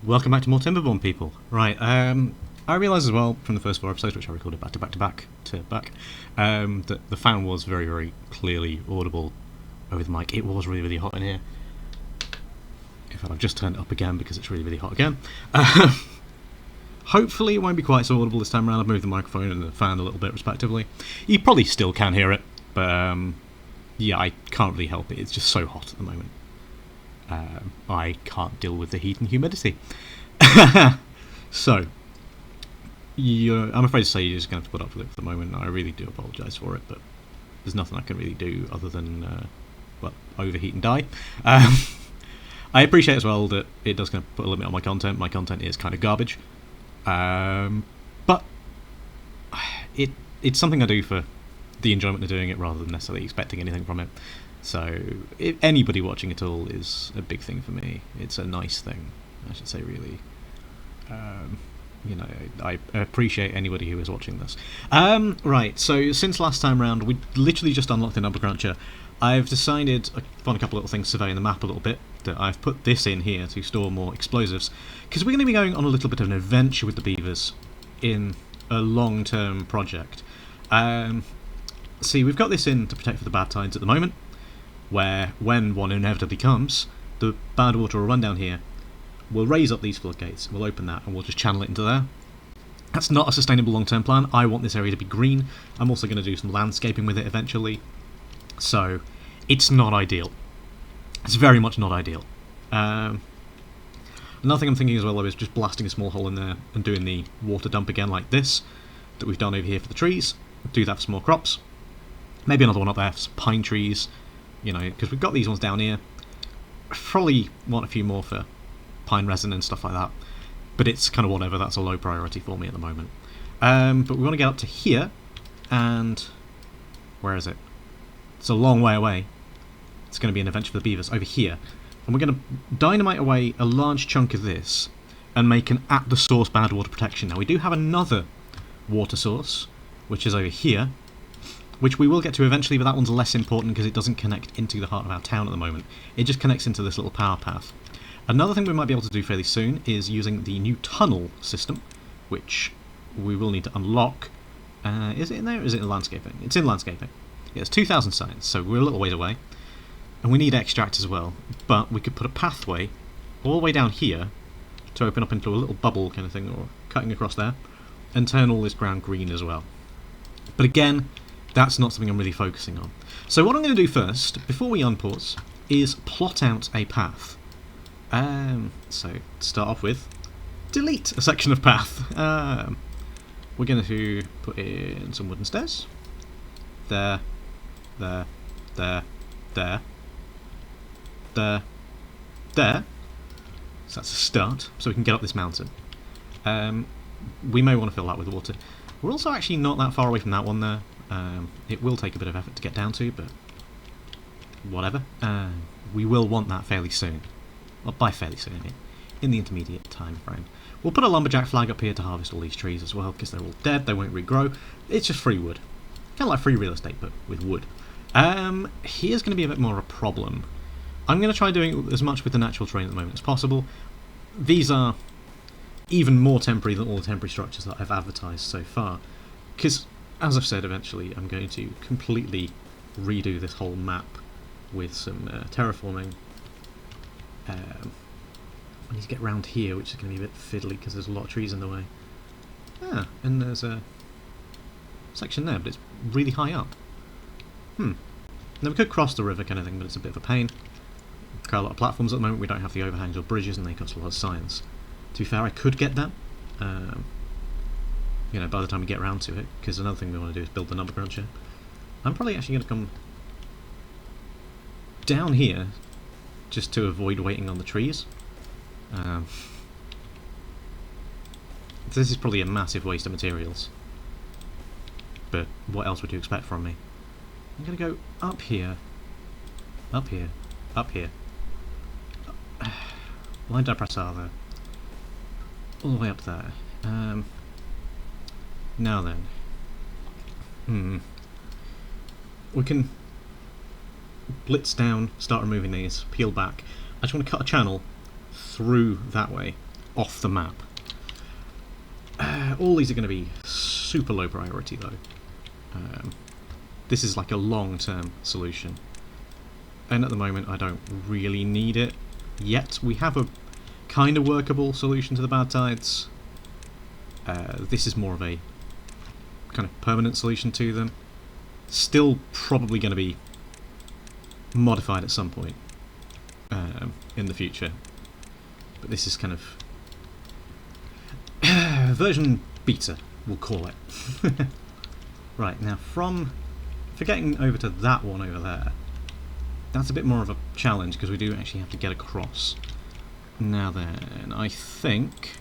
Welcome back to more Timberborn, people. Right, I realised as well from the first 4 episodes, which I recorded back to back to back to back, that the fan was very, very clearly audible over the mic. It was really, really hot in here. In fact, I've just turned it up again because it's really, really hot again. Hopefully it won't be quite so audible this time around. I've moved the microphone and the fan a little bit respectively. You probably still can hear it, but yeah, I can't really help it. It's just so hot at the moment. I can't deal with the heat and humidity. So, I'm afraid to say you're just going to have to put up with it for the moment. I really do apologise for it, but there's nothing I can really do other than, overheat and die. I appreciate as well that it does kind of put a limit on my content. My content is kind of garbage. But it's something I do for the enjoyment of doing it rather than necessarily expecting anything from it. So if anybody watching at all is a big thing for me. It's a nice thing, I should say, really. I appreciate anybody who is watching this. Right, so since last time round, we literally just unlocked the number cruncher. I've decided, I found a couple of little things surveying the map a little bit, that I've put this in here to store more explosives, because we're going to be going on a little bit of an adventure with the beavers in a long-term project. See, we've got this in to protect for the bad tides at the moment, where when one inevitably comes, the bad water will run down here, we'll raise up these floodgates, we'll open that, and we'll just channel it into there. That's not a sustainable long-term plan. I want this area to be green. I'm also going to do some landscaping with it eventually. So, it's not ideal. It's very much not ideal. Another thing I'm thinking as well, though, is just blasting a small hole in there and doing the water dump again like this, that we've done over here for the trees. Do that for some more crops. Maybe another one up there for some pine trees, because we've got these ones down here. Probably want a few more for pine resin and stuff like that. But it's kind of whatever, that's a low priority for me at the moment. But we want to get up to here, and where is it? It's a long way away. It's going to be an adventure for the beavers over here. And we're going to dynamite away a large chunk of this and make an at-the-source bad water protection. Now, we do have another water source, which is over here, which we will get to eventually, but that one's less important because it doesn't connect into the heart of our town at the moment. It just connects into this little power path. Another thing we might be able to do fairly soon is using the new tunnel system, which we will need to unlock. Is it in there or is it in landscaping? It's in landscaping. Yeah, it's 2,000 signs, so we're a little ways away. And we need extract as well, but we could put a pathway all the way down here to open up into a little bubble kind of thing, or cutting across there, and turn all this ground green as well. But again, that's not something I'm really focusing on. So what I'm going to do first, before we unpause, is plot out a path. So, to start off with, delete a section of path. We're going to put in some wooden stairs. There, there, there, there, there. So that's a start, so we can get up this mountain. We may want to fill that with water. We're also actually not that far away from that one there. It will take a bit of effort to get down to, but whatever. We will want that fairly soon. Well, by fairly soon, in the intermediate time frame. We'll put a lumberjack flag up here to harvest all these trees as well, because they're all dead, they won't regrow. It's just free wood. Kind of like free real estate, but with wood. Here's going to be a bit more of a problem. I'm going to try doing as much with the natural terrain at the moment as possible. These are even more temporary than all the temporary structures that I've advertised so far. Because, as I've said, eventually I'm going to completely redo this whole map with some terraforming. I need to get round here, which is going to be a bit fiddly because there's a lot of trees in the way. Ah, and there's a section there, but it's really high up. Now we could cross the river kind of thing, but it's a bit of a pain. Got a lot of platforms at the moment, we don't have the overhangs or bridges, and they cost a lot of signs. To be fair, I could get that, by the time we get around to it, because another thing we want to do is build the number cruncher. I'm probably actually going to come down here, just to avoid waiting on the trees. This is probably a massive waste of materials. But what else would you expect from me? I'm going to go up here, up here, up here. Why did I press R there? All the way up there. Now then. We can blitz down, start removing these, peel back. I just want to cut a channel through that way, off the map. All these are going to be super low priority though. This is like a long-term solution, and at the moment I don't really need it yet. We have a kind of workable solution to the bad tides. This is more of a kind of permanent solution to them. Still probably going to be modified at some point in the future, but this is kind of version beta, we'll call it. Right, now for getting over to that one over there, that's a bit more of a challenge because we do actually have to get across. Now then, I think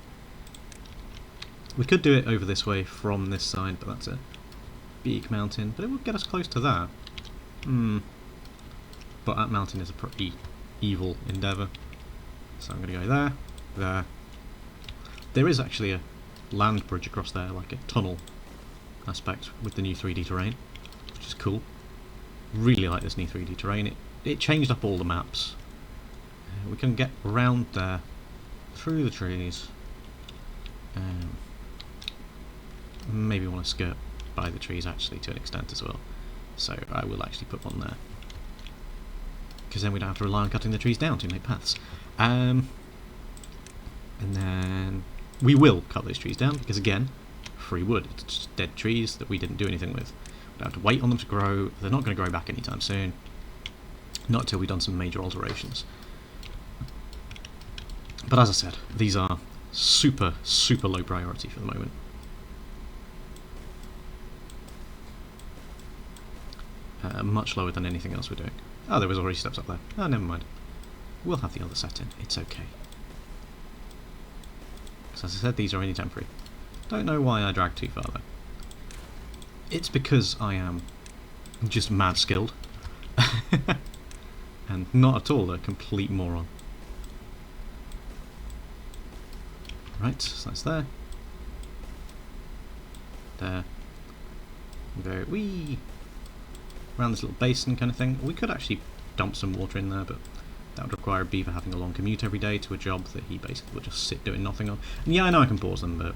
we could do it over this way from this side, but that's a big mountain, but it would get us close to that. But that mountain is a pretty evil endeavour, so I'm going to go there, there. There is actually a land bridge across there, like a tunnel aspect with the new 3D terrain, which is cool. Really like this new 3D terrain. It changed up all the maps. We can get around there through the trees. Maybe want to skirt by the trees actually to an extent as well. So I will actually put one there, because then we don't have to rely on cutting the trees down to make paths. And then we will cut those trees down because, again, free wood. It's just dead trees that we didn't do anything with. We don't have to wait on them to grow. They're not going to grow back anytime soon. Not until we've done some major alterations. But as I said, these are super, super low priority for the moment. Much lower than anything else we're doing. Oh, there was already steps up there. Oh, never mind. We'll have the other set in. It's okay. Because as I said, these are only temporary. Don't know why I dragged too far though. It's because I am just mad skilled. And not at all a complete moron. Right, so that's there. There. We go wee around this little basin kind of thing. We could actually dump some water in there, but that would require a beaver having a long commute every day to a job that he basically would just sit doing nothing on. And yeah, I know I can pause them, but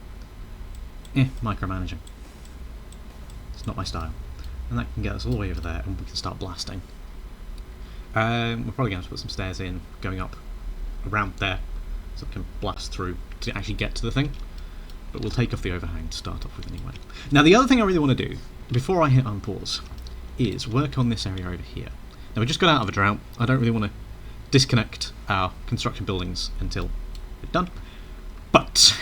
micromanaging. It's not my style. And that can get us all the way over there, and we can start blasting. We're probably going to have to put some stairs in, going up around there, so we can blast through to actually get to the thing. But we'll take off the overhang to start off with anyway. Now the other thing I really want to do, before I hit unpause, is work on this area over here. Now we just got out of a drought. I don't really want to disconnect our construction buildings until we're done. But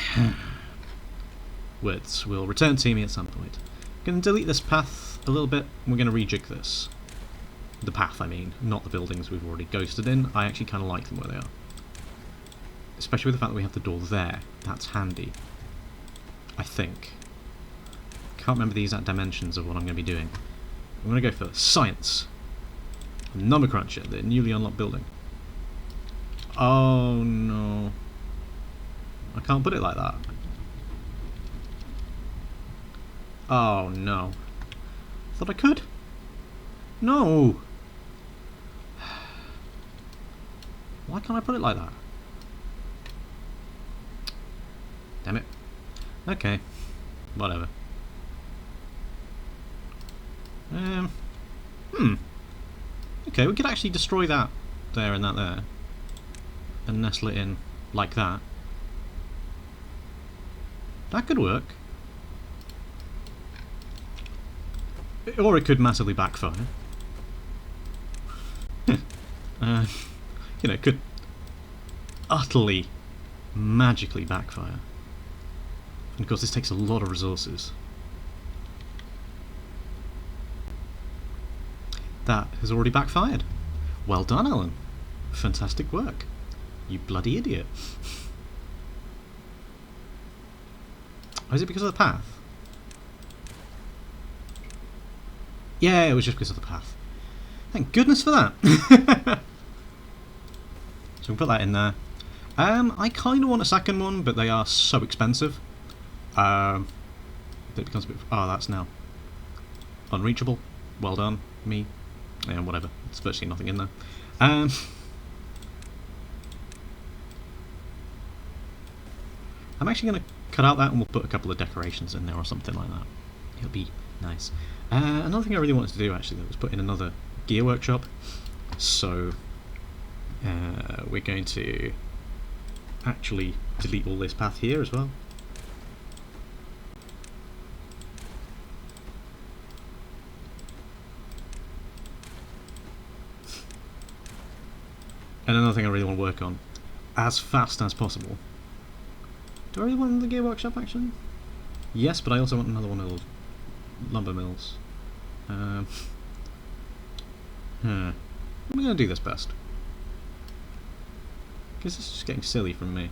words will return to me at some point. I'm going to delete this path a little bit. We're going to rejig this. The path, I mean, not the buildings we've already ghosted in. I actually kind of like them where they are. Especially with the fact that we have the door there. That's handy. I think. Can't remember the exact dimensions of what I'm going to be doing. I'm going to go for science. Number cruncher, the newly unlocked building. Oh no. I can't put it like that. Oh no. Thought I could. No. Why can't I put it like that? Damn it. Okay. Whatever. Okay, we could actually destroy that there and that there. And nestle it in like that. That could work. Or it could massively backfire. You know, it could utterly, magically backfire. And of course this takes a lot of resources. That has already backfired. Well done, Alan. Fantastic work. You bloody idiot. Oh, is it because of the path? Yeah, it was just because of the path. Thank goodness for that. So we can put that in there. I kind of want a second one, but they are so expensive. That it becomes a bit... Oh, that's now unreachable. Well done, me. Yeah, whatever. There's virtually nothing in there. I'm actually going to cut out that and we'll put a couple of decorations in there or something like that. It'll be nice. Another thing I really wanted to do actually was put in another gear workshop. So we're going to actually delete all this path here as well. And another thing I really want to work on, as fast as possible. Do I really want another gear workshop actually? Yes, but I also want another one of those lumber mills. I'm going to do this best. Because this is just getting silly from me.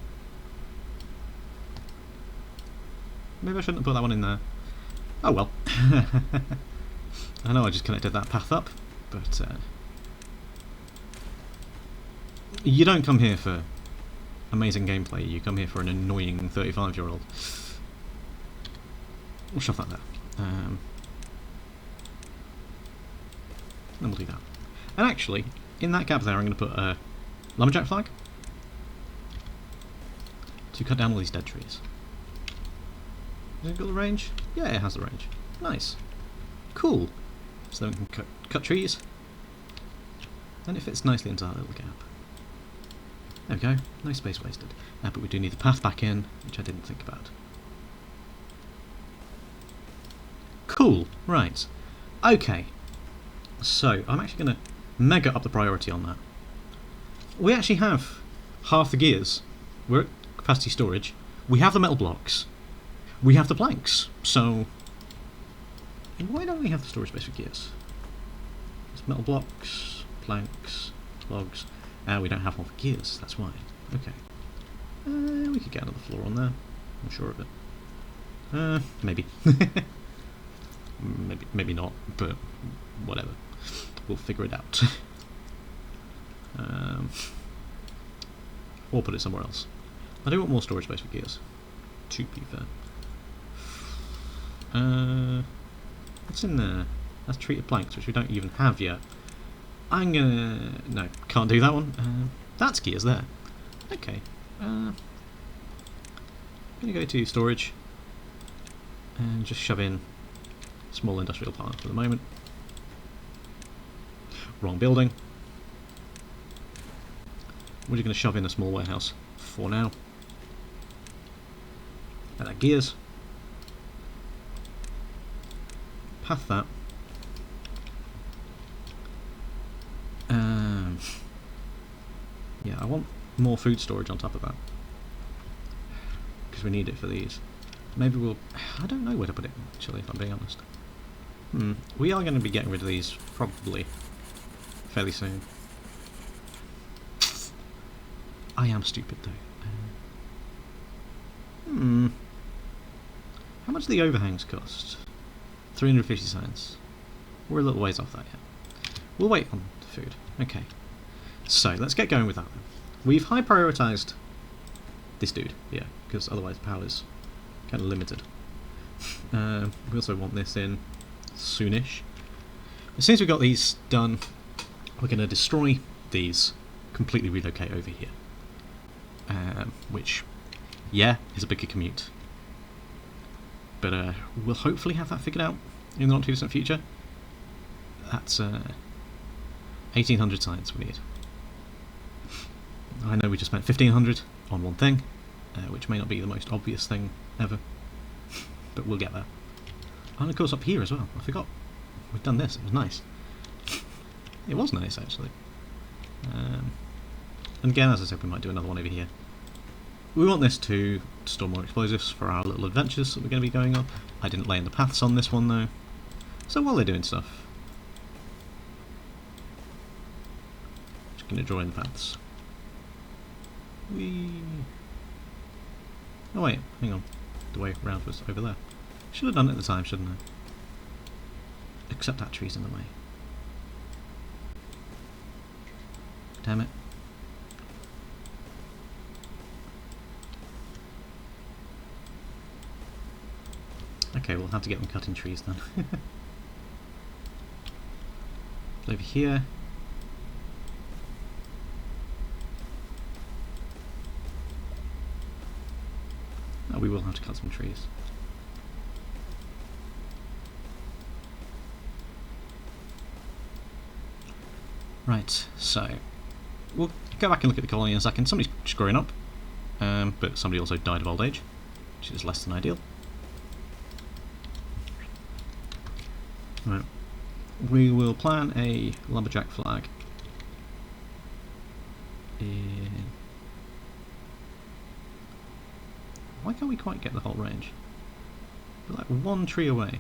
Maybe I shouldn't have put that one in there. Oh well. I know I just connected that path up, but you don't come here for amazing gameplay, you come here for an annoying 35-year-old. We'll shove that there. Then we'll do that. And actually, in that gap there I'm going to put a lumberjack flag to cut down all these dead trees. Has it got the range? Yeah, it has the range. Nice. Cool. So then we can cut trees. And it fits nicely into that little gap. There we go. No space wasted. But we do need the path back in, which I didn't think about. Cool. Right. Okay. So, I'm actually going to mega up the priority on that. We actually have half the gears. We're at capacity storage. We have the metal blocks. We have the planks. So, why don't we have the storage space for gears? It's metal blocks, planks, logs. We don't have one for gears, that's why. Okay. We could get another floor on there. I'm sure of it. Maybe. maybe not, but whatever. We'll figure it out. Or put it somewhere else. I do want more storage space for gears, to be fair. What's in there? That's treated planks, which we don't even have yet. I'm gonna... no, can't do that one. That's gears there. Okay. I'm gonna go to storage and just shove in small industrial plant for the moment. Wrong building. We're just gonna shove in a small warehouse for now. And that gears. Path that. Yeah, I want more food storage on top of that. Because we need it for these. Maybe we'll... I don't know where to put it, actually, if I'm being honest. We are going to be getting rid of these, probably, fairly soon. I am stupid, though. How much do the overhangs cost? 350 cents. We're a little ways off that yet. We'll wait on the food. Okay. So, let's get going with that then. We've high prioritised this dude, yeah, because otherwise power is kind of limited. We also want this in soonish. As soon as we've got these done, we're going to destroy these, completely relocate over here. Which, yeah, is a bigger commute. But we'll hopefully have that figured out in the not too distant future. That's 1800 science we need. I know we just spent 1500 on one thing, which may not be the most obvious thing ever, but we'll get there. And of course up here as well, I forgot. We've done this, it was nice. It was nice actually. And again, as I said, we might do another one over here. We want this to store more explosives for our little adventures that we're going to be going on. I didn't lay in the paths on this one though. So while they're doing stuff, just going to draw in the paths. Oh wait, hang on. The way round was over there. Should have done it at the time, shouldn't I? Except that tree's in the way. Damn it. Okay, we'll have to get them cutting trees then. Over here. Oh, we will have to cut some trees. Right, so we'll go back and look at the colony in a second. Somebody's screwing up, but somebody also died of old age, which is less than ideal. Right, we will plan a lumberjack flag in... Why can't we quite get the whole range? We're like one tree away.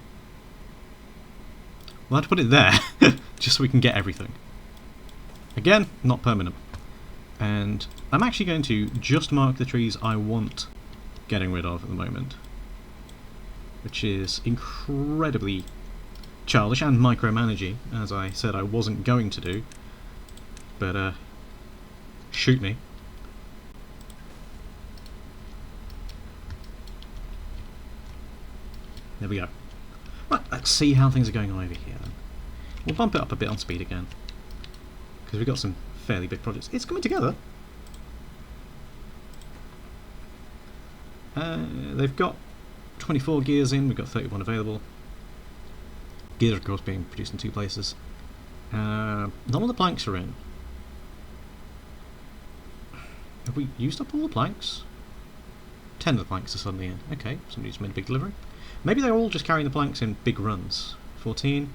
We'll have to put it there, just so we can get everything. Again, not permanent. And I'm actually going to just mark the trees I want getting rid of at the moment, which is incredibly childish and micromanaging, as I said I wasn't going to do. But, shoot me. There we go. Right, let's see how things are going on over here then. We'll bump it up a bit on speed again, because we've got some fairly big projects. It's coming together. They've got 24 gears in, we've got 31 available. Gears are of course being produced in 2 places. None of the planks are in. Have we used up all the planks? 10 of the planks are suddenly in. Okay, somebody's made a big delivery. Maybe they're all just carrying the planks in big runs. 14.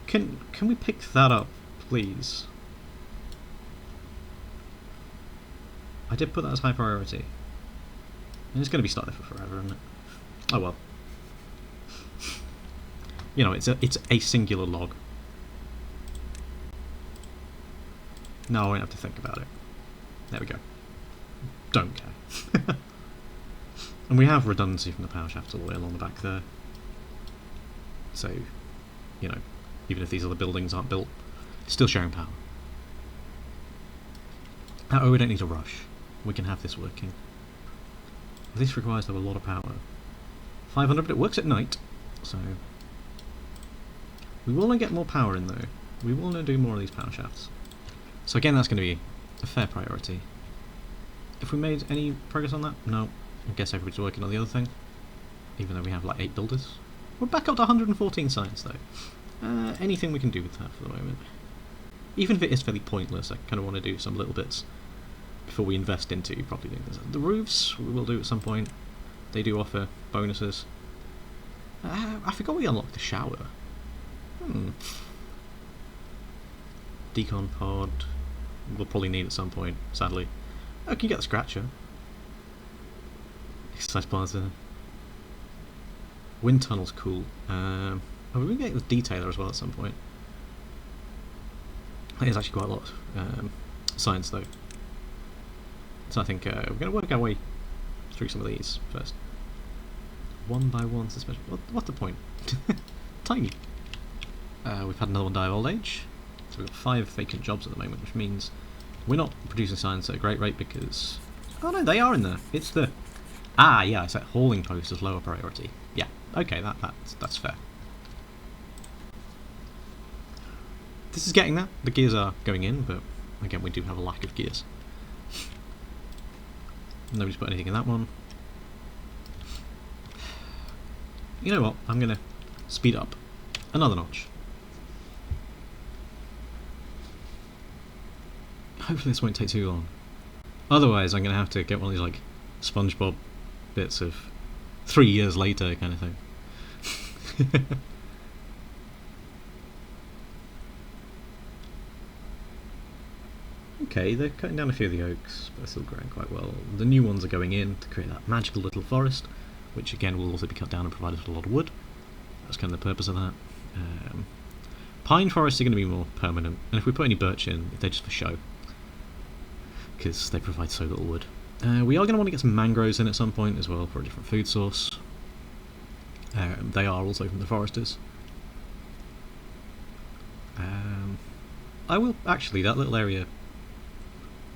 Can we pick that up, please? I did put that as high priority. And it's going to be stuck there for forever, isn't it? Oh well. You know, it's a singular log. No, I won't have to think about it. There we go. Don't care. And we have redundancy from the power shafts all the way along the back there. So, you know, even if these other buildings aren't built, it's still sharing power. Oh, we don't need to rush. We can have this working. This requires though a lot of power. 500, but it works at night, so we will want to get more power in though. We will want to do more of these power shafts. So again, that's going to be a fair priority. If we made any progress on that? No. I guess everybody's working on the other thing, even though we have like 8 builders. We're back up to 114 science though. Anything we can do with that for the moment. Even if it is fairly pointless, I kind of want to do some little bits before we invest into probably doing this. The roofs we will do at some point. They do offer bonuses. I forgot we unlocked the shower. Decon pod we'll probably need at some point, sadly. Oh, can you get the scratcher? Exercise plaza. Wind tunnel's cool. Oh, we're going to get the detailer as well at some point. That is actually quite a lot. Science though. So I think we're going to work our way through some of these first. 1 by 1 suspension. What's the point? Tiny. We've had another one die of old age. So we've got 5 vacant jobs at the moment, which means we're not producing science at a great rate because... Oh no, they are in there. It's the... Ah, yeah, I set hauling post as lower priority. Yeah, okay, that's fair. This is getting there. The gears are going in, but again, we do have a lack of gears. Nobody's put anything in that one. You know what? I'm going to speed up another notch. Hopefully this won't take too long. Otherwise, I'm going to have to get one of these like SpongeBob bits of 3 years later kind of thing. Okay, they're cutting down a few of the oaks, but they're still growing quite well. The new ones are going in to create that magical little forest, which again will also be cut down and provide us with a lot of wood. That's kind of the purpose of that. Pine forests are going to be more permanent, and if we put any birch in, they're just for show, because they provide so little wood. We are going to want to get some mangroves in at some point as well for a different food source. They are also from the foresters. I will actually, that little area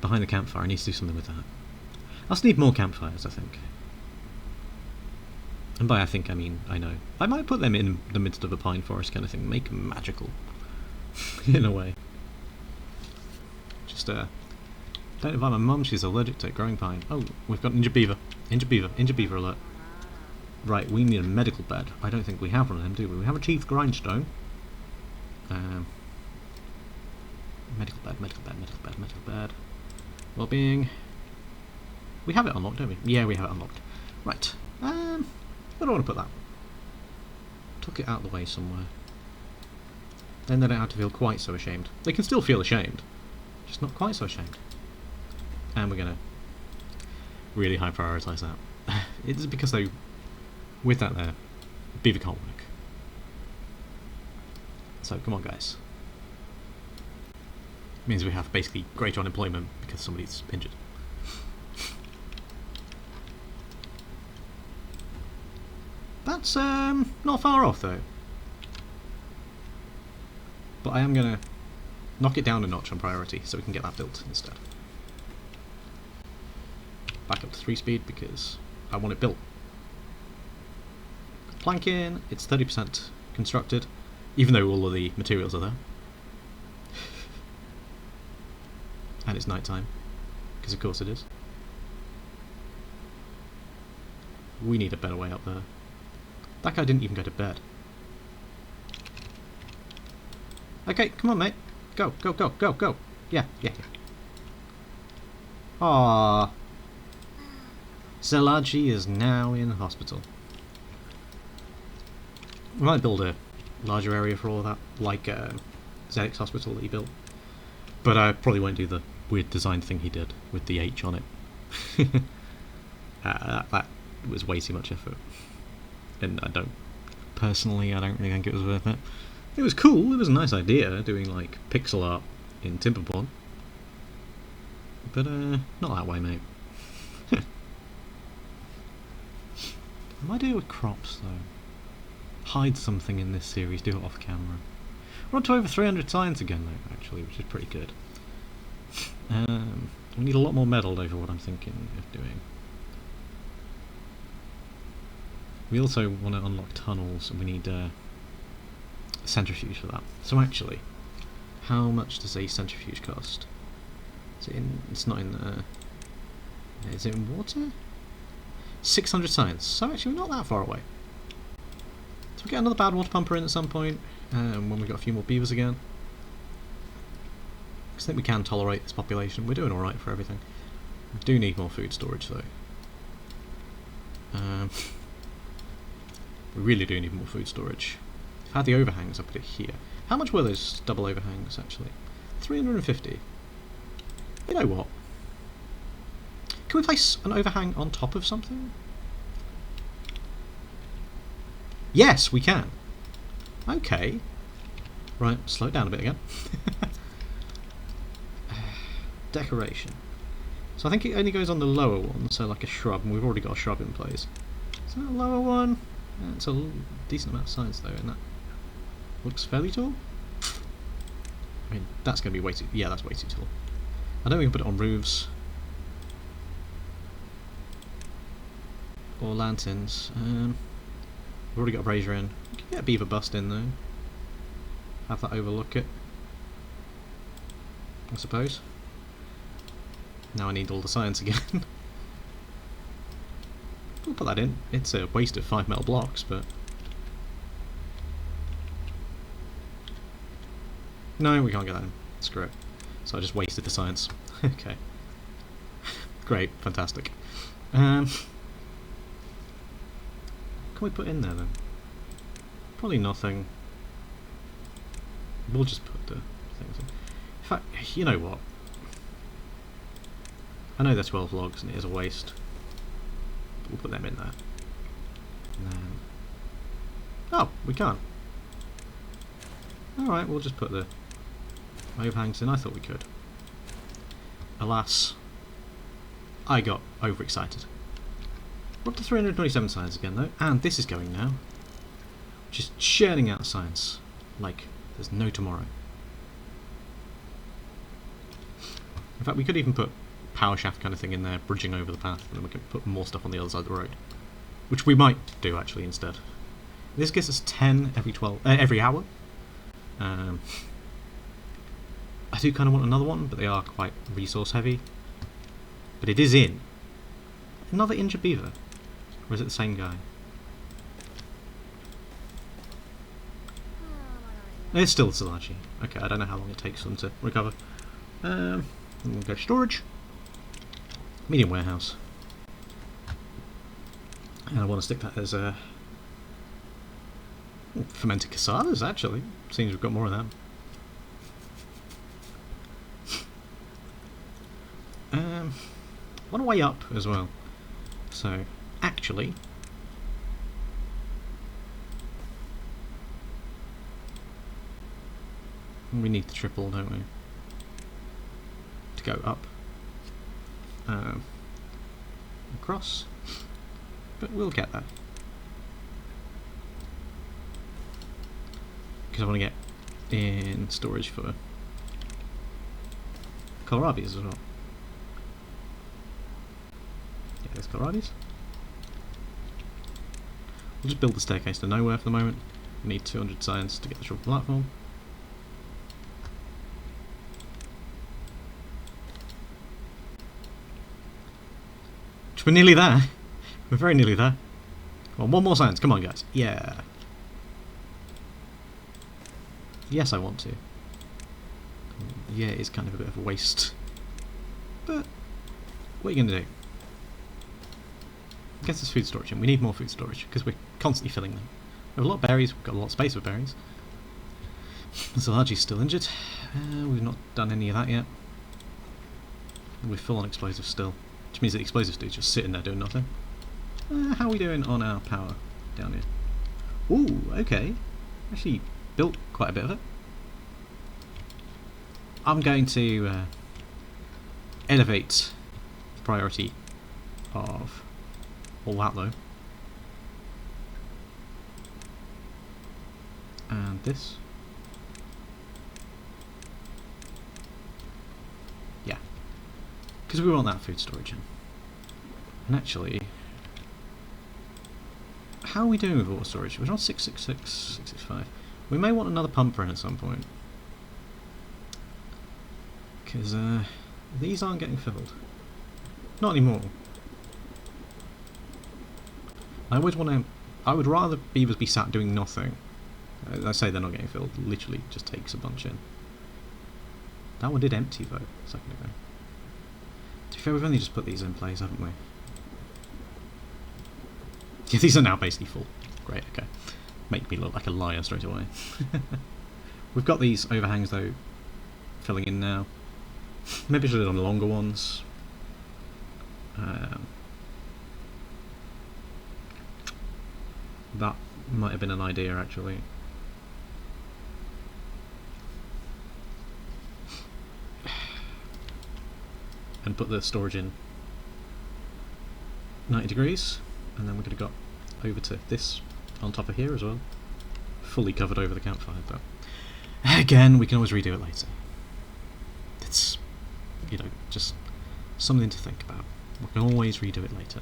behind the campfire, I need to do something with that. I also need more campfires, I think. And by I think, I mean I know. I might put them in the midst of a pine forest kind of thing, make them magical, in a way. Just Don't invite my mum, she's allergic to growing pine. Oh, we've got injured beaver. Injured beaver. Injured beaver alert. Right, we need a medical bed. I don't think we have one of them, do we? We have a teeth grindstone. Medical bed, medical bed, medical bed, medical bed. Well-being. We have it unlocked, don't we? Yeah, we have it unlocked. Right. Where do I want to put that? Tuck it out of the way somewhere. Then they don't have to feel quite so ashamed. They can still feel ashamed, just not quite so ashamed. And we're gonna really high prioritise that. It's because they, with that there, beaver can't work. So come on, guys. It means we have basically greater unemployment because somebody's injured. That's not far off though. But I am gonna knock it down a notch on priority so we can get that built instead. Back up to 3 speed because I want it built. Planking, it's 30% constructed, even though all of the materials are there. And it's night time, because of course it is. We need a better way up there. That guy didn't even go to bed. Okay, come on, mate. Go, go, go, go, go. Yeah, yeah, yeah. Aww. Zelaji is now in hospital. We might build a larger area for all of that, like Zedek's hospital that he built. But I probably won't do the weird design thing he did with the H on it. That was way too much effort. And I don't really think it was worth it. It was cool, it was a nice idea, doing like pixel art in Timberborn. But not that way, mate. I might do it with crops though. Hide something in this series, do it off camera. We're up to over 300 signs again though, actually, which is pretty good. We need a lot more metal over what I'm thinking of doing. We also want to unlock tunnels, and we need a centrifuge for that. So actually, how much does a centrifuge cost? Is it in? It's not in there. Is it in water? 600 science. So actually, we're not that far away. So we'll get another bad water pumper in at some point, when we've got a few more beavers again. I think we can tolerate this population. We're doing alright for everything. We do need more food storage though. We really do need more food storage. I've had the overhangs, I'll put it here. How much were those double overhangs actually? 350. You know what? Can we place an overhang on top of something? Yes, we can. Okay. Right, slow it down a bit again. Decoration. So I think it only goes on the lower one, so like a shrub, and we've already got a shrub in place. Is that a lower one? It's a decent amount of size though, and that looks fairly tall. I mean, that's going to be way too... yeah, that's way too tall. I don't think we can put it on roofs. Or lanterns. We've already got a brazier in. We can get a beaver bust in though. Have that overlook it, I suppose. Now I need all the science again. We'll put that in. It's a waste of 5 metal blocks, but... no, we can't get that in. Screw it. So I just wasted the science. Okay. Great, fantastic. Can we put in there then? Probably nothing. We'll just put the things in. In fact, you know what? I know they're 12 logs and it is a waste. But we'll put them in there. And then... oh, we can't. Alright, we'll just put the overhangs in. I thought we could. Alas, I got overexcited. We're up to 327 science again though, and this is going now. Just churning out science like there's no tomorrow. In fact, we could even put power shaft kind of thing in there, bridging over the path, and then we can put more stuff on the other side of the road, which we might do actually instead. This gives us 10 every hour. I do kind of want another one, but they are quite resource heavy. But it is in. Another injured beaver. Or is it the same guy? It's still Salachi. Okay, I don't know how long it takes them to recover. We'll go storage. Medium warehouse. And I want to stick that as fermented cassadas, actually. Seems we've got more of them. I want to weigh up as well. So, actually... we need the triple, don't we? To go up. Across. But we'll get there. Because I want to get in storage for kohlrabies as well. Yeah, there's kohlrabies. We'll just build the staircase to nowhere for the moment. We need 200 science to get the triple platform. We're nearly there. We're very nearly there. Well, one more science. Come on, guys. Yeah. Yes, I want to. Yeah, it's kind of a bit of a waste. But what are you going to do? Get us food storage in. We need more food storage because we're constantly filling them. We have a lot of berries. We've got a lot of space for berries. Zalaji's still injured. We've not done any of that yet. We're full on explosives still. Which means that the explosives dude's just sitting there doing nothing. How are we doing on our power down here? Ooh, okay. Actually built quite a bit of it. I'm going to elevate the priority of all that though. And this. Yeah. Because we want that food storage in. And actually, how are we doing with water storage? We're on 666, 665. We may want another pumper in at some point. Because these aren't getting filled. Not anymore. I always want to... I would rather beavers be sat doing nothing. I say they're not getting filled. Literally just takes a bunch in. That one did empty though, a second ago. To be fair, we've only just put these in place, haven't we? Yeah, these are now basically full. Great, okay. Make me look like a liar straight away. We've got these overhangs though, filling in now. Maybe I should have done longer ones. That might have been an idea actually. And put the storage in 90 degrees, and then we could have got over to this on top of here as well. Fully covered over the campfire, but again, we can always redo it later. It's, you know, just something to think about. We can always redo it later.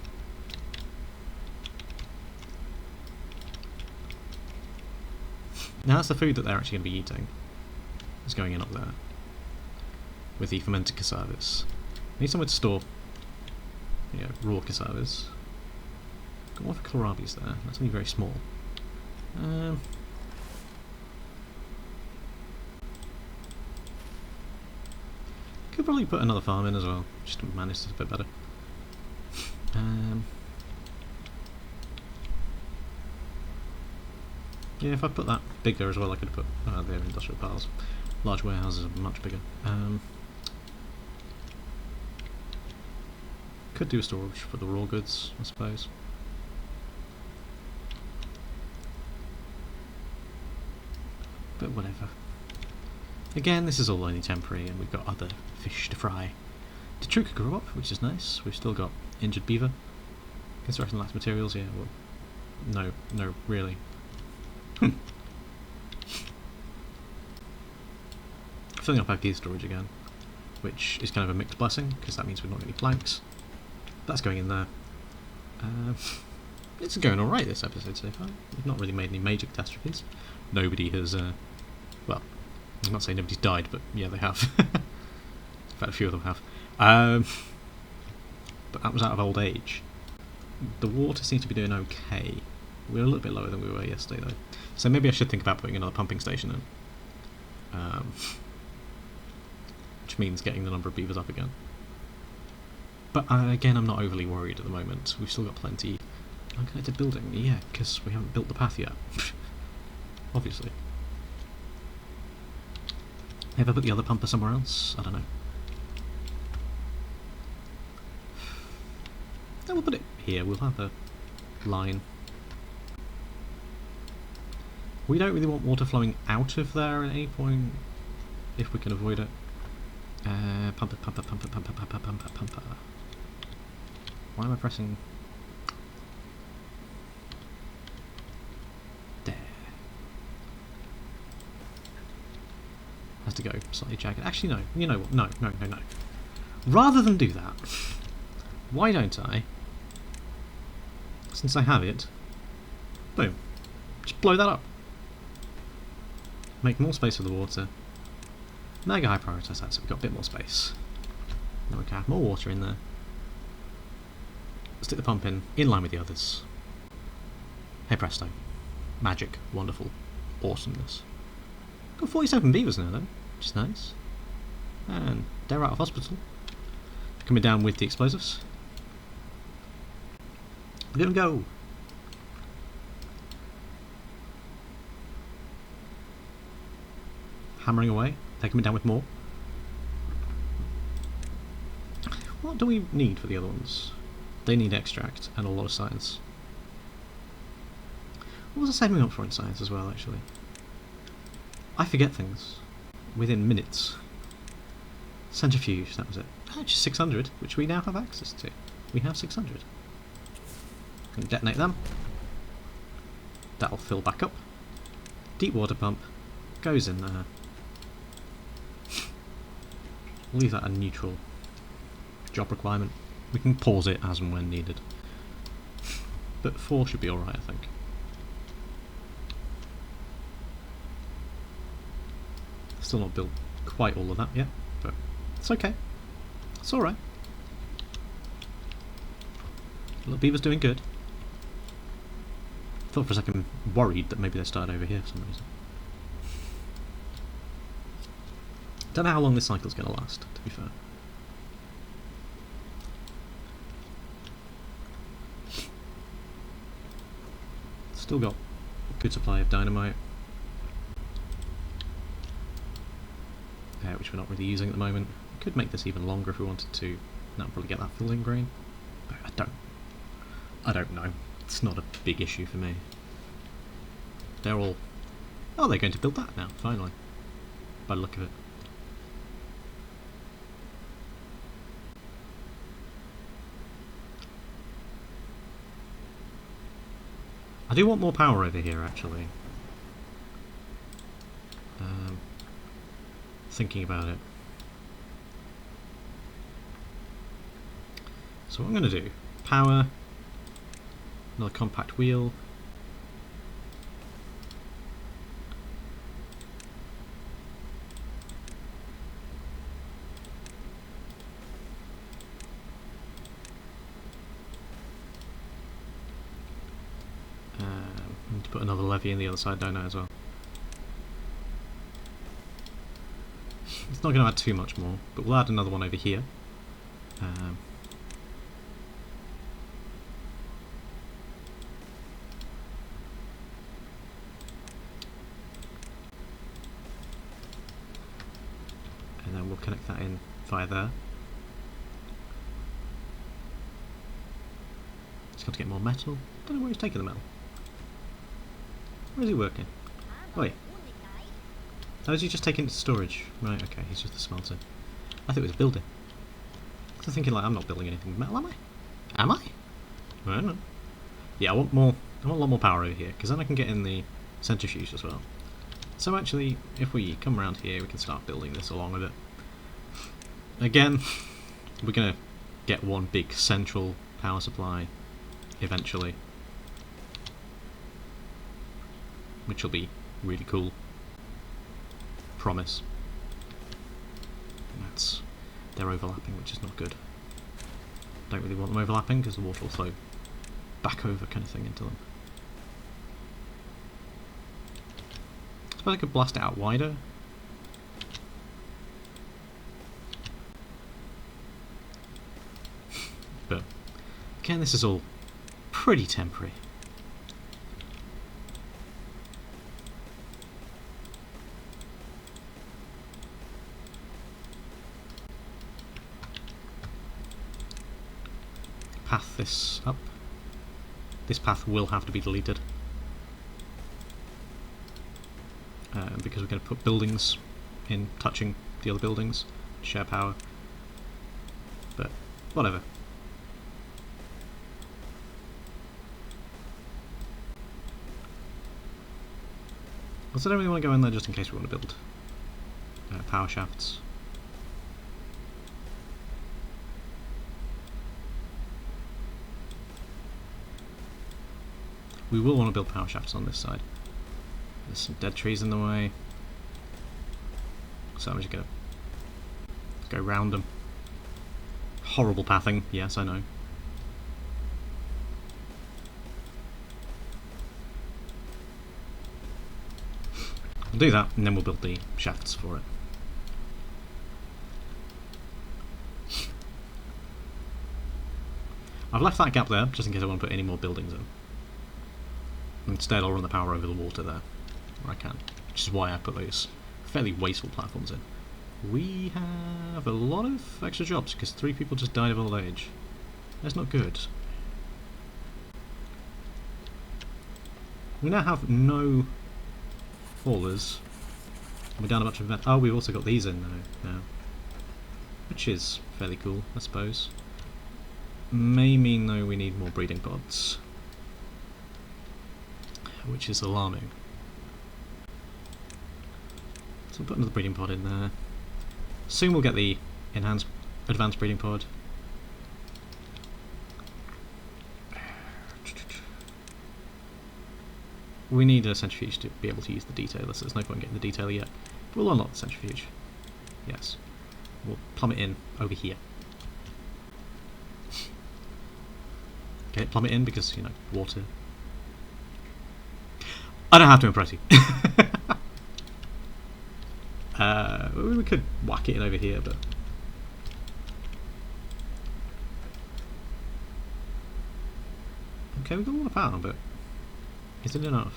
Now that's the food that they're actually going to be eating. It's going in up there. With the fermented cassavis. Need somewhere to store, raw cassavis. Got one for kohlrabies there. That's only very small. Could probably put another farm in as well, just to manage this a bit better. Yeah, if I put that bigger as well, I could put their industrial piles. Large warehouses are much bigger. Could do a storage for the raw goods, I suppose. But whatever. Again, this is all only temporary, and we've got other fish to fry. The Truca grew up, which is nice. We've still got injured beaver. Construction lacks materials, yeah. Well, no, really. Filling up our gear storage again, which is kind of a mixed blessing, because that means we've not got any planks. That's going in there. It's going alright this episode so far. We've not really made any major catastrophes. Nobody has, well, I'm not saying nobody's died, but yeah, they have. In fact, a few of them have. but that was out of old age. The water seems to be doing okay. We're a little bit lower than we were yesterday though, so maybe I should think about putting another pumping station in. Which means getting the number of beavers up again. But again, I'm not overly worried at the moment. We've still got plenty. Unconnected building, yeah, because we haven't built the path yet. Obviously. Have I put the other pumper somewhere else? I don't know. Then we'll put it here. We'll have a line. We don't really want water flowing out of there at any point, if we can avoid it. Pumper, pumper, pumper, pumper, pumper, pumper, pumper. Why am I pressing? There. Has to go slightly jagged. Actually, no. You know what? No, no, no, no. Rather than do that, why don't I, since I have it, boom, just blow that up. Make more space for the water. Mega high prioritise that so we've got a bit more space. Then we can have more water in there. Stick the pump in line with the others. Hey presto. Magic. Wonderful. Awesomeness. Got 47 beavers now though, which is nice. And they're out of hospital. Coming down with the explosives. We're gonna go. Hammering away. They're coming down with more. What do we need for the other ones? They need extract and a lot of science. What was I saving up for in science as well, actually? I forget things. Within minutes. Centrifuge, that was it. Actually 600, which we now have access to. We have 600. Gonna detonate them. That'll fill back up. Deep water pump goes in there. We'll leave that a neutral job requirement. We can pause it as and when needed. But 4 should be alright, I think. Still not built quite all of that yet, but it's okay. It's alright. Little beaver's doing good. Thought for a second worried that maybe they started over here for some reason. Don't know how long this cycle's going to last, to be fair. Still got a good supply of dynamite, which we're not really using at the moment. We could make this even longer if we wanted to. That'll probably get that filled in grain. But I don't know. It's not a big issue for me. They're all... Oh, they're going to build that now, finally. By the look of it. I do want more power over here, actually. Thinking about it. So what I'm going to do, power, another compact wheel, I need to put another levy in the other side, don't I, as well. It's not going to add too much more, but we'll add another one over here. And then we'll connect that in via there. Just got to get more metal. Don't know where he's taking the metal. Where is he working? Wait. Oh, is he just taking it to storage? Right, okay, he's just a smelter. I thought it was a building. I'm thinking, like, I'm not building anything with metal, am I? Am I? I don't know. Yeah, I want a lot more power over here, because then I can get in the centrifuge as well. So actually, if we come around here, we can start building this along with it. Again, we're going to get one big central power supply eventually, which will be really cool. Promise. They're overlapping, which is not good. don't really want them overlapping because the water will flow back over kind of thing into them. I suppose I could blast it out wider. But again, this is all pretty temporary. Path this up. This path will have to be deleted because we're going to put buildings in touching the other buildings, share power, but whatever. Also, I don't really want to go in there just in case we want to build power shafts. We will want to build power shafts on this side. There's some dead trees in the way, so I'm just going to go round them. Horrible pathing, yes, I know. We'll do that, and then we'll build the shafts for it. I've left that gap there, just in case I want to put any more buildings in. Instead I'll run the power over the water there, where I can, which is why I put those fairly wasteful platforms in. We have a lot of extra jobs, because 3 people just died of old age. That's not good. We now have no haulers. We're down a bunch of... Oh, we've also got these in now, which is fairly cool, I suppose. May mean, though, we need more breeding pods, which is alarming. So we'll put another breeding pod in there. Soon we'll get the advanced breeding pod. We need a centrifuge to be able to use the detailer, so there's no point getting the detailer yet. But we'll unlock the centrifuge. Yes. We'll plumb it in over here. Okay, plumb it in because, you know, water. I don't have to impress you. We could whack it in over here, but... Okay, we've got a lot of power, but... is it enough?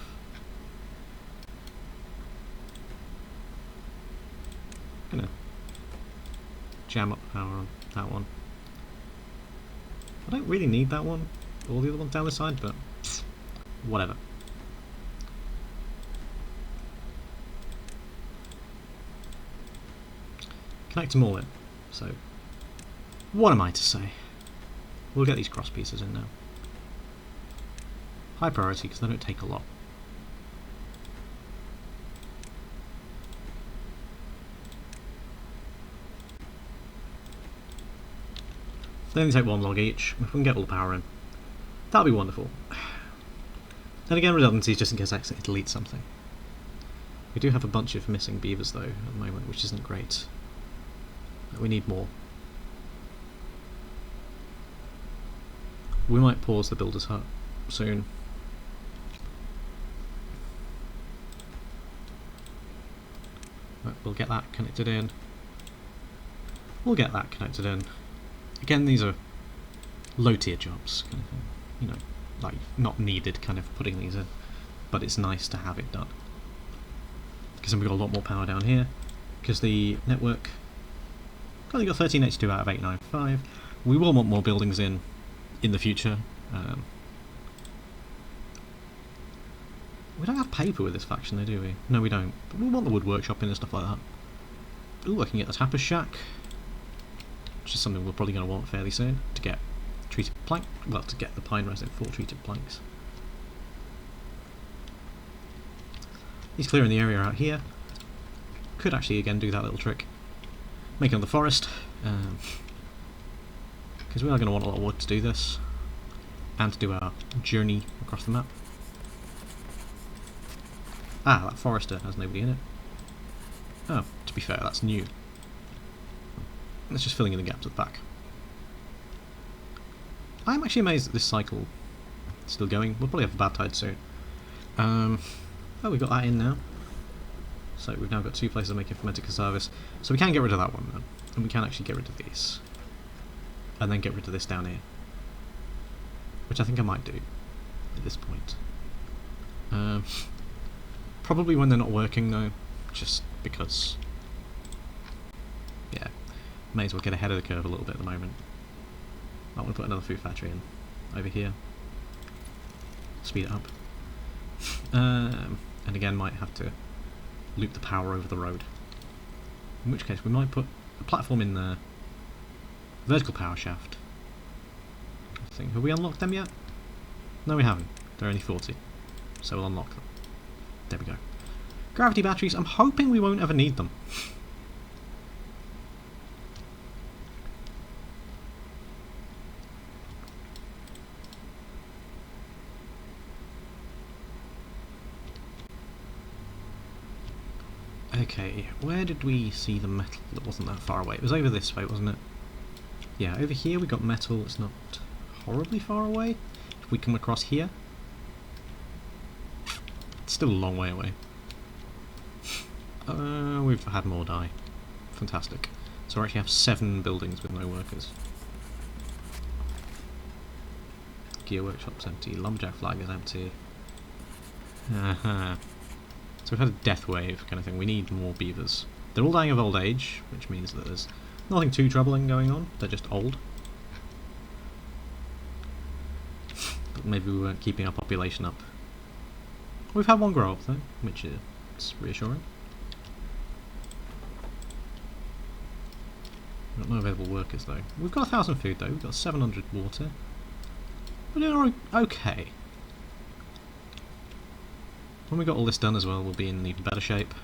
I'm gonna jam up the power on that one. I don't really need that one, or the other ones down the side, but whatever. Connect them all in. So, what am I to say? We'll get these cross pieces in now. High priority because they don't take a lot. They only take 1 log each. If we can get all the power in, that'll be wonderful. Then again, redundancies just in case I accidentally delete something. We do have a bunch of missing beavers though at the moment, which isn't great. We need more. We might pause the builder's hut soon. But we'll get that connected in. We'll get that connected in. Again, these are low tier jobs, kind of thing. You know, like not needed kind of putting these in, but it's nice to have it done. Because then we've got a lot more power down here. Because the network only got 1382 out of 895. We will want more buildings in the future. We don't have paper with this faction though, do we? No, we don't. But we want the wood workshop in and stuff like that. Ooh, looking at the tapper's shack, which is something we're probably going to want fairly soon to get treated plank. Well, to get the pine resin for treated planks. He's clearing the area out here. Could actually again do that little trick. Make another forest, because we are going to want a lot of wood to do this, and to do our journey across the map. Ah, that forester has nobody in it. Oh, to be fair, that's new. It's just filling in the gaps at the back. I'm actually amazed that this cycle is still going. We'll probably have a bad tide soon. Oh, we've got that in now. So we've now got 2 places of making fermented cassavis. So we can get rid of that one then. And we can actually get rid of these. And then get rid of this down here. Which I think I might do at this point. Probably when they're not working though. Just because... yeah. May as well get ahead of the curve a little bit at the moment. I want to put another food factory in. Over here. Speed it up. And again might have to loop the power over the road. In which case we might put a platform in there. Vertical power shaft. I think. Have we unlocked them yet? No, we haven't. They're only 40. So we'll unlock them. There we go. Gravity batteries. I'm hoping we won't ever need them. Okay, where did we see the metal that wasn't that far away? It was over this way, wasn't it? Yeah, over here we got metal. It's not horribly far away. If we come across here, it's still a long way away. We've had more die. Fantastic. So we actually have 7 buildings with no workers. Gear workshop's empty. Lumberjack flag is empty. So we've had a death wave kind of thing. We need more beavers. They're all dying of old age, which means that there's nothing too troubling going on. They're just old. But maybe we weren't keeping our population up. We've had one grow up though, which is reassuring. We've got no available workers though. We've got 1,000 food though. We've got 700 water. We're doing okay. When we got all this done as well, we'll be in even better shape.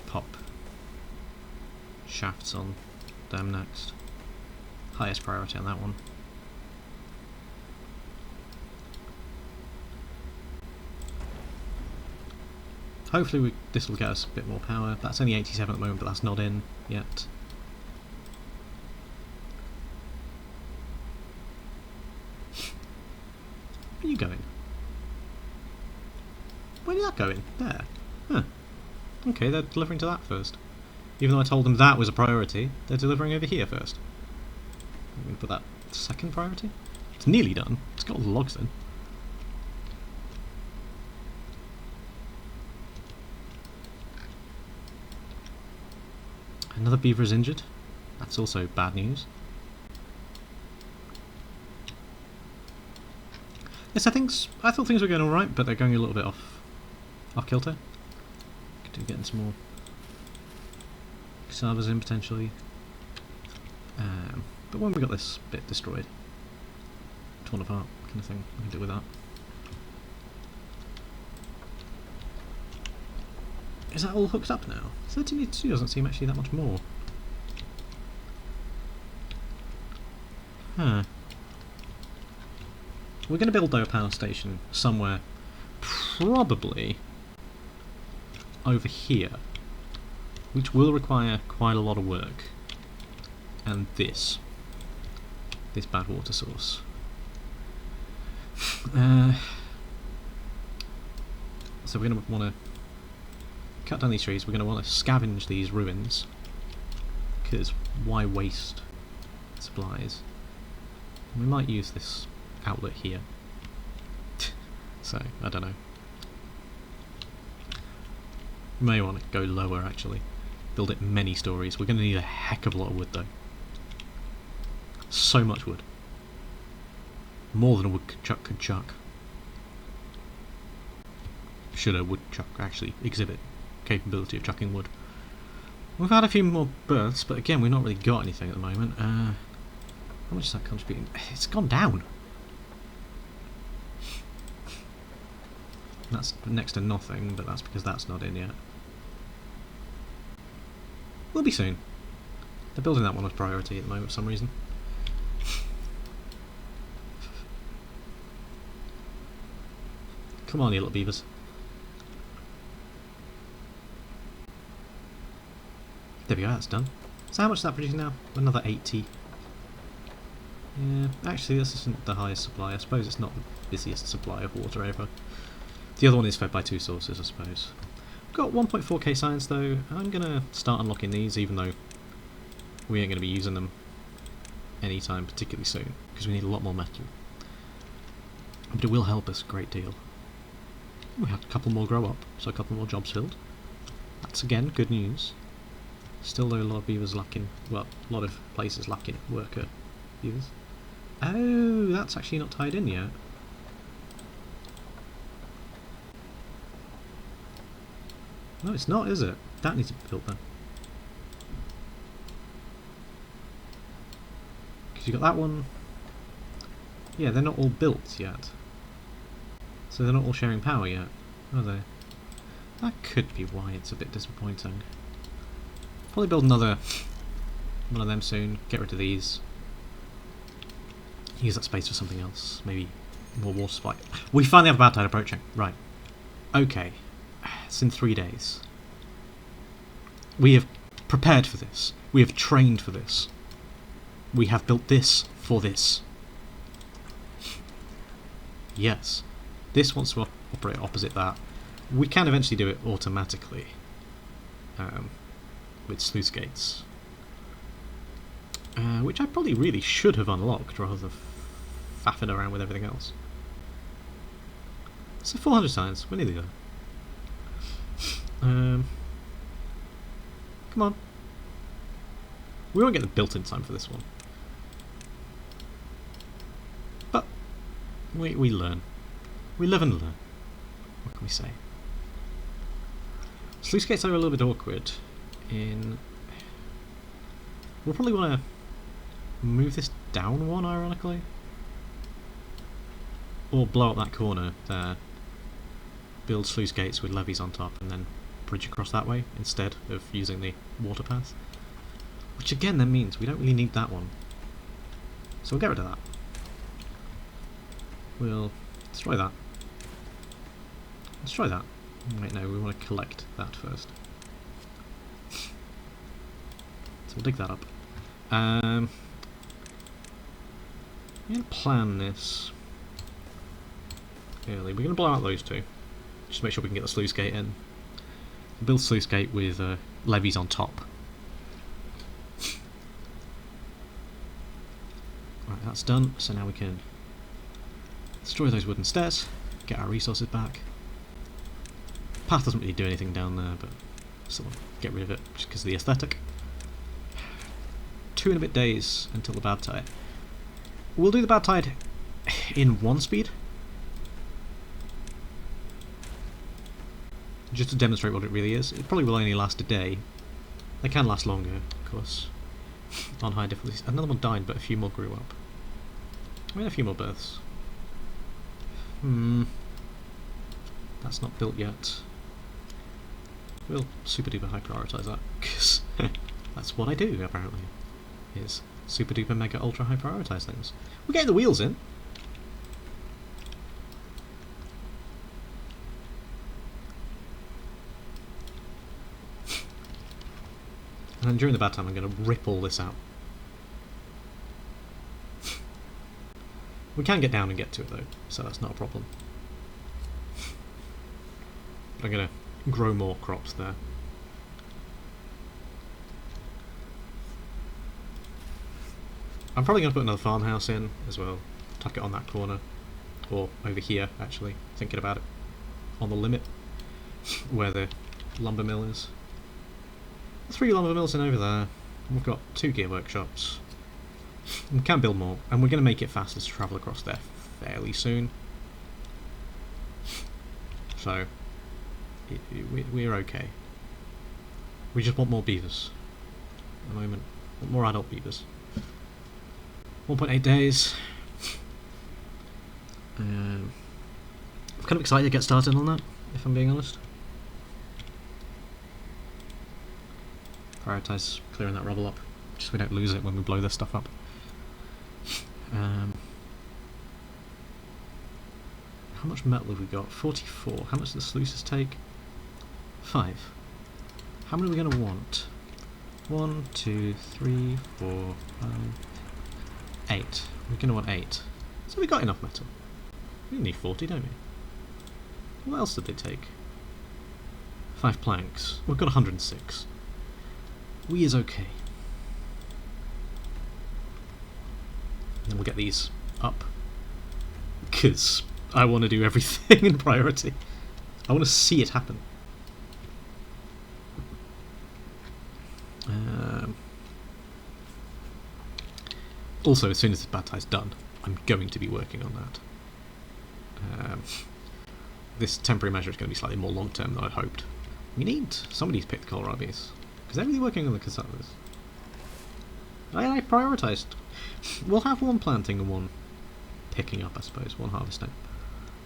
Pop shafts on them next. Highest priority on that one. Hopefully this will get us a bit more power. That's only 87 at the moment, but that's not in yet. Where are you going? Where did that go in? There. Huh. Okay, they're delivering to that first. Even though I told them that was a priority, they're delivering over here first. I'm going to put that second priority. It's nearly done. It's got all the logs in. Another beaver is injured. That's also bad news. Yes, I thought things were going alright, but they're going a little bit off kilter. Could do getting some more servers in potentially. But when we got this bit destroyed, torn apart kind of thing, we can deal with that. Is that all hooked up now? 1382 doesn't seem actually that much more. Huh. We're going to build though a power station somewhere, probably over here, which will require quite a lot of work. And this bad water source. So we're going to want to cut down these trees. We're going to want to scavenge these ruins, because why waste supplies? We might use this outlet here. So, I don't know. We may want to go lower actually. Build it many stories. We're going to need a heck of a lot of wood though. So much wood. More than a woodchuck could chuck. Should a woodchuck actually exhibit capability of chucking wood. We've had a few more births, but again we've not really got anything at the moment. How much is that contributing? It's gone down. That's next to nothing, but that's because that's not in yet. We'll be soon. They're building that one as priority at the moment for some reason. Come on, you little beavers. There we go, that's done. So how much is that producing now? Another 80. Yeah, actually this isn't the highest supply. I suppose it's not the busiest supply of water ever. The other one is fed by two sources, I suppose. Got 1.4k science though. I'm going to start unlocking these, even though we ain't going to be using them anytime particularly soon, because we need a lot more metal. But it will help us a great deal. We had a couple more grow up, so a couple more jobs filled. That's again good news. Still though a lot of beavers lacking, well, a lot of places lacking worker beavers. Oh, that's actually not tied in yet. No, it's not, is it? That needs to be built then. Because you got that one. Yeah, they're not all built yet. So they're not all sharing power yet, are they? That could be why it's a bit disappointing. Probably build another one of them soon. Get rid of these. Use that space for something else. Maybe more water supply. We finally have a bad tide approaching. Right. Okay. It's in 3 days. We have prepared for this. We have trained for this. We have built this for this. Yes. This wants to operate opposite that. We can eventually do it automatically. With sluice gates. Which I probably really should have unlocked rather than faffing around with everything else. So 400 science, we're nearly there. Come on. We won't get them built in time for this one. But we learn. We live and learn. What can we say? Sluice gates are a little bit awkward in... We'll probably want to move this down one, ironically. Or blow up that corner there. Build sluice gates with levees on top and then bridge across that way instead of using the water path. Which again then means we don't really need that one. So we'll get rid of that. We'll destroy that. Destroy that. Wait, no, we want to collect that first. So we'll dig that up. I'm going to plan this early. We're going to blow out those two. Just to make sure we can get the sluice gate in. Build sluice gate with levees on top. Right, that's done. So now we can destroy those wooden stairs, get our resources back. Path doesn't really do anything down there, but still get rid of it just because of the aesthetic. 2 and a bit days until the bad tide. We'll do the bad tide in 1 speed. Just to demonstrate what it really is. It probably will only last a day. They can last longer, of course, on high difficulties. Another one died, but a few more grew up. I mean, a few more births. That's not built yet. We'll super duper high prioritise that, because that's what I do, apparently. Is super duper mega ultra high prioritise things. We're getting the wheels in. And then during the bad time I'm going to rip all this out. We can get down and get to it though, so that's not a problem. But I'm going to grow more crops there. I'm probably going to put another farmhouse in as well. Tuck it on that corner. Or over here, actually, thinking about it. On the limit, where the lumber mill is. 3 lumber mills in over there. We've got 2 gear workshops. We can build more, and we're going to make it faster to travel across there fairly soon. So, we're okay. We just want more beavers at the moment. Want more adult beavers. 1.8 days. I'm kind of excited to get started on that, if I'm being honest. Prioritise clearing that rubble up, just so we don't lose it when we blow this stuff up. How much metal have we got? 44. How much do the sluices take? 5. How many are we going to want? 1, 2, 3, 4, 5, 8. We're going to want 8. So we got enough metal. We need 40, don't we? What else did they take? 5 planks. We've got 106. We is okay. And then we'll get these up. Because I want to do everything in priority. I want to see it happen. Also, as soon as this bad tie's done, I'm going to be working on that. This temporary measure is going to be slightly more long-term than I'd hoped. We need somebody to pick the kohlrabies, because they're really working on the cassavas. I prioritised. We'll have one planting and one picking up, I suppose, one harvesting.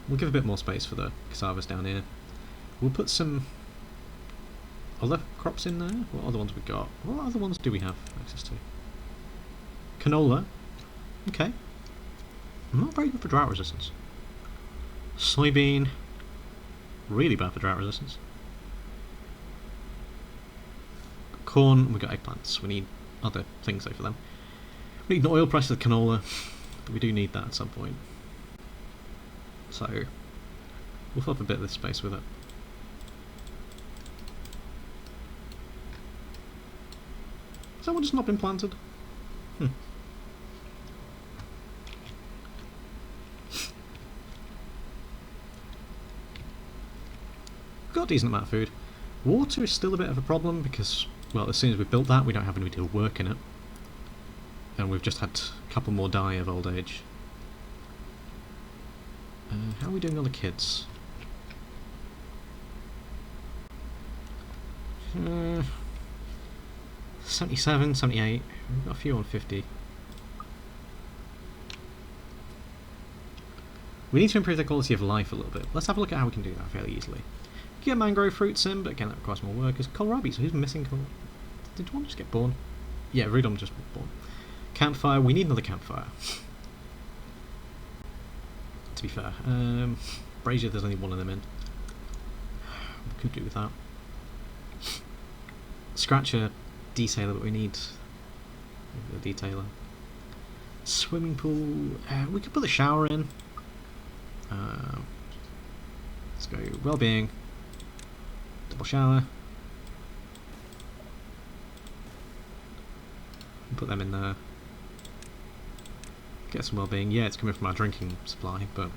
We'll give a bit more space for the cassavas down here. We'll put some other crops in there. What other ones we got? What other ones do we have access to? Canola. Okay. Not very good for drought resistance. Soybean. Really bad for drought resistance. Corn. We've got eggplants. We need other things though for them. We need an oil price of the canola, but we do need that at some point. So we'll fill up a bit of this space with it. Has that one just not been planted? Got a decent amount of food. Water is still a bit of a problem because, well, as soon as we've built that, we don't have anybody to work in it. And we've just had a couple more die of old age. How are we doing on the kids? 77, 78. We've got a few on 50. We need to improve their quality of life a little bit. Let's have a look at how we can do that fairly easily. Get mangrove fruits in, but again that requires more workers. Kohlrabi, so who's missing kohlrabi? Did one just get born? Yeah, Rudom just born. Campfire, we need another campfire. To be fair. Brazier, there's only one of them in. We could do with that. Scratcher, detailer, but we need a detailer. Swimming pool, we could put the shower in. Let's go well-being. Double shower. Put them in there. Get some well-being. Yeah, it's coming from our drinking supply, but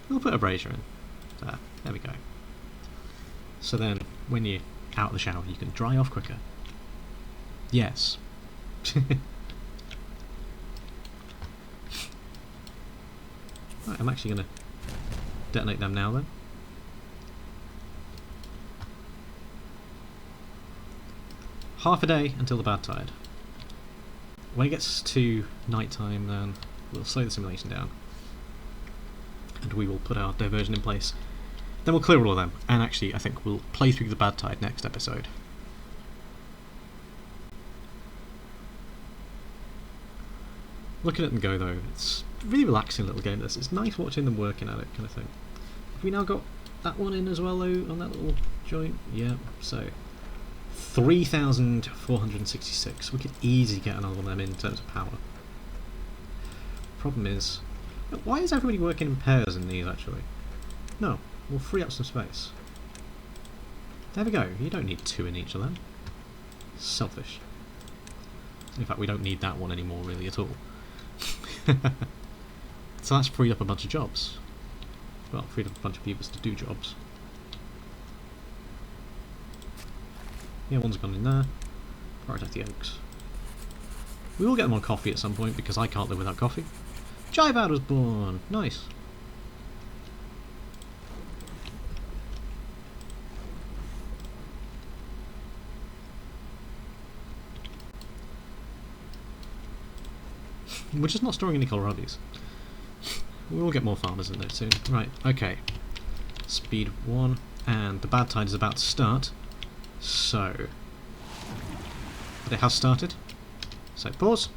we'll put a brazier in. There we go. So then, when you're out of the shower, you can dry off quicker. Yes. Right, I'm actually going to detonate them now then. Half a day until the bad tide. When it gets to night time, then we'll slow the simulation down. And we will put our diversion in place. Then we'll clear all of them. And actually, I think we'll play through the bad tide next episode. Look at it and go though. It's a really relaxing little game this. It's nice watching them working at it, kind of thing. Have we now got that one in as well though, on that little joint? Yeah, so 3,466. We could easily get another one of them in terms of power. Problem is, why is everybody working in pairs in these actually? No, we'll free up some space. There we go, you don't need two in each of them. Selfish. In fact, we don't need that one anymore really at all. So that's freed up a bunch of jobs. Well, freed up a bunch of beavers to do jobs. Yeah, one's gone in there. Prioritise the oaks. We will get them on coffee at some point because I can't live without coffee. Jibad was born! Nice. We're just not storing any kohlrabis. We will get more farmers in there soon. Right, okay. Speed 1, and the bad tide is about to start. So, but it has started. So pause.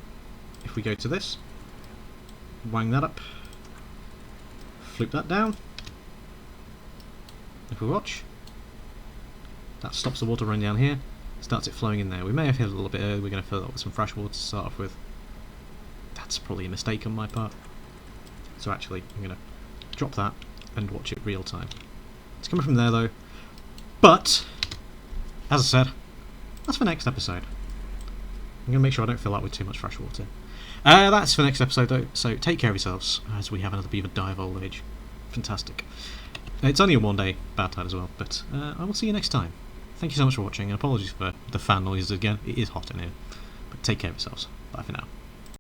If we go to this, wang that up, flip that down. If we watch, that stops the water running down here. starts it flowing in there. We may have hit a little bit early. We're going to fill it up with some fresh water to start off with. That's probably a mistake on my part. So actually, I'm going to drop that and watch it real time. It's coming from there though. But, as I said, that's for next episode. I'm going to make sure I don't fill that with too much fresh water. That's for next episode though, so take care of yourselves as we have another beaver die of old age. Fantastic. It's only a 1 day bad tide as well, but I will see you next time. Thank you so much for watching, and apologies for the fan noises again. It is hot in here. But take care of yourselves. Bye for now.